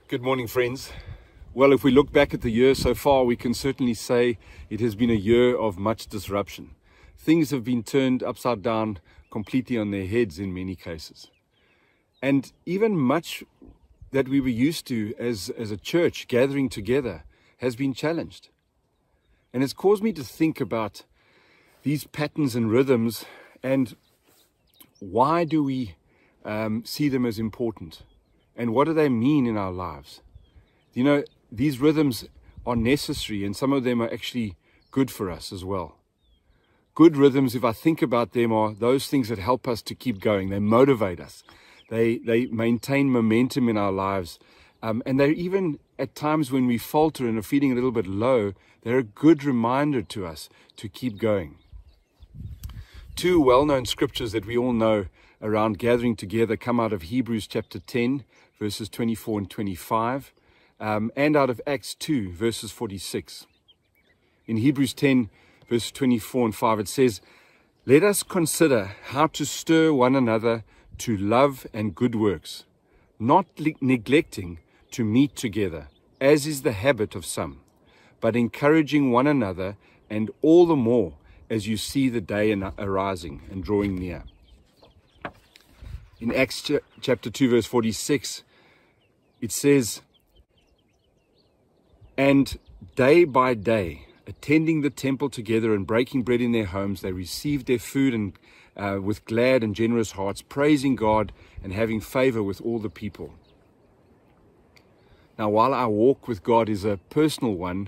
Good morning, friends. Well, if we look back at the year so far, we can certainly say it has been a year of much disruption. Things have been turned upside down completely on their heads in many cases. And even much that we were used to as a church gathering together has been challenged. And it's caused me to think about these patterns and rhythms and why do we see them as important? And what do they mean in our lives? You know, these rhythms are necessary and some of them are actually good for us as well. Good rhythms, if I think about them, are those things that help us to keep going. They motivate us. They maintain momentum in our lives. And they're even at times when we falter and are feeling a little bit low, they're a good reminder to us to keep going. Two well-known scriptures that we all know around gathering together come out of Hebrews chapter 10, verses 24 and 25, and out of Acts 2, verses 46. In Hebrews 10, verse 24 and 5, it says, "Let us consider how to stir one another to love and good works, not neglecting to meet together, as is the habit of some, but encouraging one another, and all the more as you see the day arising and drawing near." In Acts chapter 2, verse 46, it says, "And day by day, attending the temple together and breaking bread in their homes, they received their food and with glad and generous hearts, praising God and having favor with all the people." Now, while our walk with God is a personal one,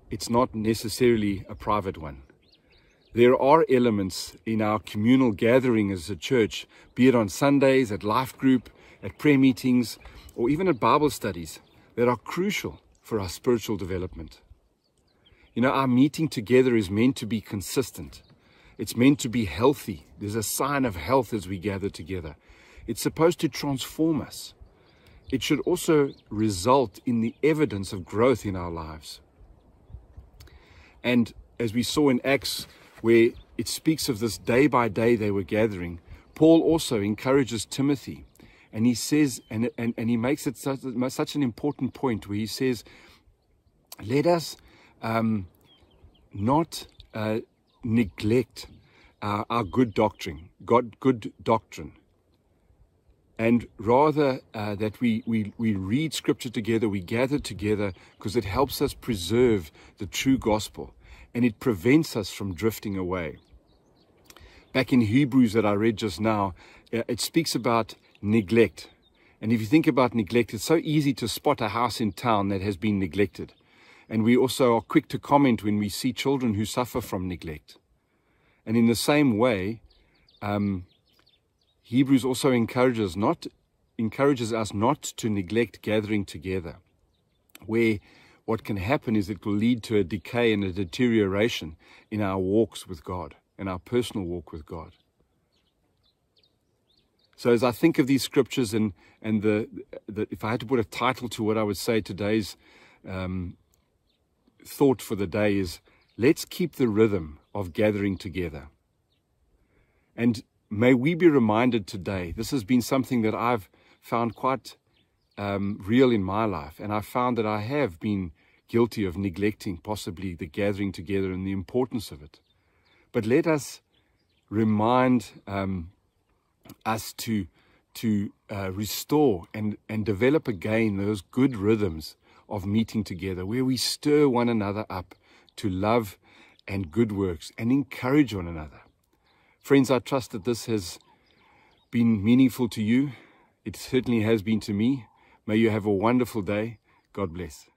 it's not necessarily a private one. There are elements in our communal gathering as a church, be it on Sundays, at life group, at prayer meetings, or even at Bible studies, that are crucial for our spiritual development. You know, our meeting together is meant to be consistent. It's meant to be healthy. There's a sign of health as we gather together. It's supposed to transform us. It should also result in the evidence of growth in our lives. And as we saw in Acts, where it speaks of this day by day they were gathering, Paul also encourages Timothy. And he says, and he makes it such an important point where he says, let us not neglect our good doctrine, good doctrine. And rather that we read Scripture together, we gather together because it helps us preserve the true gospel and it prevents us from drifting away. Back in Hebrews that I read just now, it speaks about neglect. And if you think about neglect, it's so easy to spot a house in town that has been neglected. And we also are quick to comment when we see children who suffer from neglect. And in the same way, Hebrews also encourages us not to neglect gathering together, where what can happen is it will lead to a decay and a deterioration in our walks with God, in our personal walk with God. So as I think of these scriptures and if I had to put a title to what I would say today's thought for the day is, let's keep the rhythm of gathering together. And may we be reminded today, this has been something that I've found quite real in my life. And I found that I have been guilty of neglecting possibly the gathering together and the importance of it. But let us remind us to restore and develop again those good rhythms of meeting together, where we stir one another up to love and good works and encourage one another. Friends, I trust that this has been meaningful to you. It certainly has been to me. May you have a wonderful day. God bless.